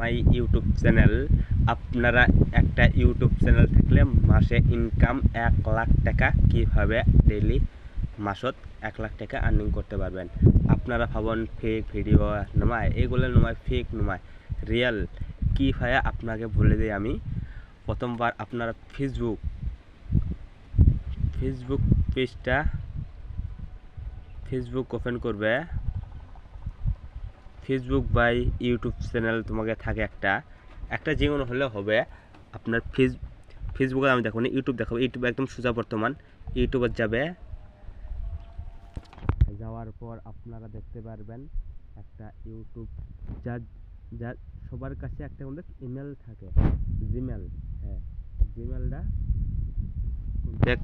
My YouTube channel. আপনারা একটা YouTube channel থাকলে মাসে ইনকাম 1 লাখ টাকা কীভাবে ডেইলি মাসত 1 লাখ টাকা আর্নিং করতে পারবেন। আপনারা ভাবেন ফেক ভিডিও নমায়, এগুলো নমায় ফেক নমায়, রিয়েল কীভাবে আপনাকে বলে দিই আমি। প্রথমবার আপনারা ফেসবুক পেজটা ওপেন করবে। ফেসবুক বাই ইউটিউব চ্যানেল তোমাকে থাকে একটা যে কোনো হলে হবে। আপনার ফেসবুকে আমি দেখো ইউটিউব দেখাবো, ইউটিউব একদম সোজা বর্তমান ইউটিউবে যাওয়ার পর আপনারা দেখতে পারবেন একটা ইউটিউব যার সবার কাছে একটা ইমেল থাকে, জিমেল। হ্যাঁ, জিমেলটা দেখ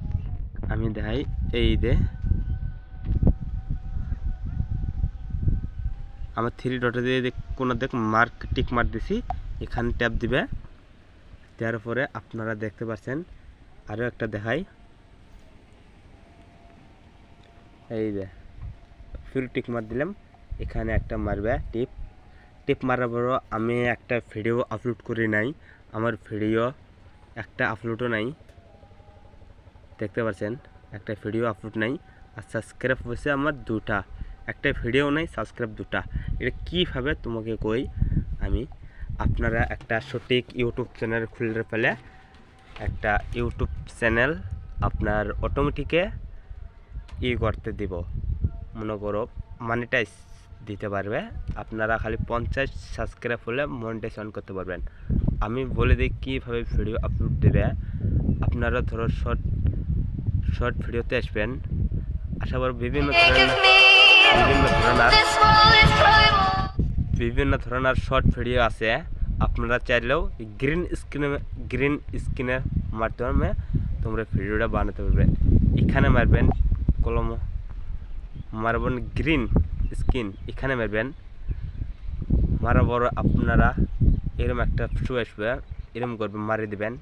আমি দেখাই। এই দে আমার 3 ডটে দিয়ে কোনো মার্ক টিক মার্ক দিছি, এখানে ট্যাপ দিবে। দেওয়ার পরে আপনারা দেখতে পাচ্ছেন আরও একটা দেখাই, এই যে ফিল টিক মার দিলাম, এখানে একটা মারবে টিপ মারার পর আমি একটা ভিডিও আপলোড করি নাই, আমার ভিডিও একটা আপলোডও নাই, দেখতে পাচ্ছেন একটা ভিডিও আপলোড নাই। আর সাবস্ক্রাইব হয়েছে আমার 2টা, একটা ভিডিও নাই, সাবস্ক্রাইব 2টা। এটা কীভাবে তোমাকে কই আমি। আপনারা একটা সঠিক ইউটিউব চ্যানেল খুলে ফেলে একটা ইউটিউব চ্যানেল আপনার অটোমেটিকে করতে দিব, মনে করো মনিটাইজ দিতে পারবে। আপনারা খালি 50 সাবস্ক্রাইব হলে মনিটাইজেশন করতে পারবেন। আমি বলে দিই কীভাবে ভিডিও আপলোড দেবে। আপনারা ধরো শর্ট ভিডিওতে আসবেন, আশা করি বিভিন্ন ধরনের শর্ট ভিডিও আছে। আপনারা চাইলেও গ্রিন স্ক্রিনের মাধ্যমে তোমরা ভিডিওটা বানাতে পারবে। এখানে মারবেন কলম, মারবেন গ্রিন স্ক্রিন, এখানে মারবেন। মারা বড় আপনারা এরকম একটা শো আসবে, এরকম করবে, মারি দেবেন।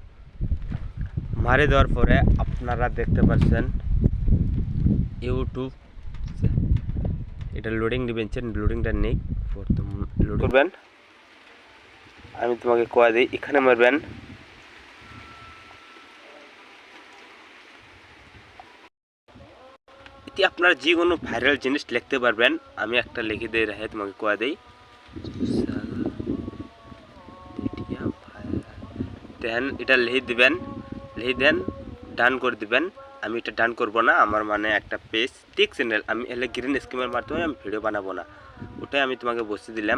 মারি দেওয়ার পরে আপনারা দেখতে পাচ্ছেন ইউটিউব এটা লোডিং দিবেন, লোডিংটা নেই, লোড করবেন। আমি তোমাকে কয়ে দিই, এখানে মারবেন। এতে আপনারা যে কোনো ভাইরাল জিনিস লিখতে পারবেন। আমি একটা লিখে দিয়ে রাখে তোমাকে কয়ে দিই, দেন এটা লিখে দিবেন, লিখে দেন ডান করে দিবেন। আমি এটা ডান করব না, আমার মানে একটা পেজ টিক চ্যানেল, আমি এলে গ্রিন স্ক্রিনের মাধ্যমে আমি ভিডিও বানাবো না, ওটাই আমি তোমাকে বসে দিলাম।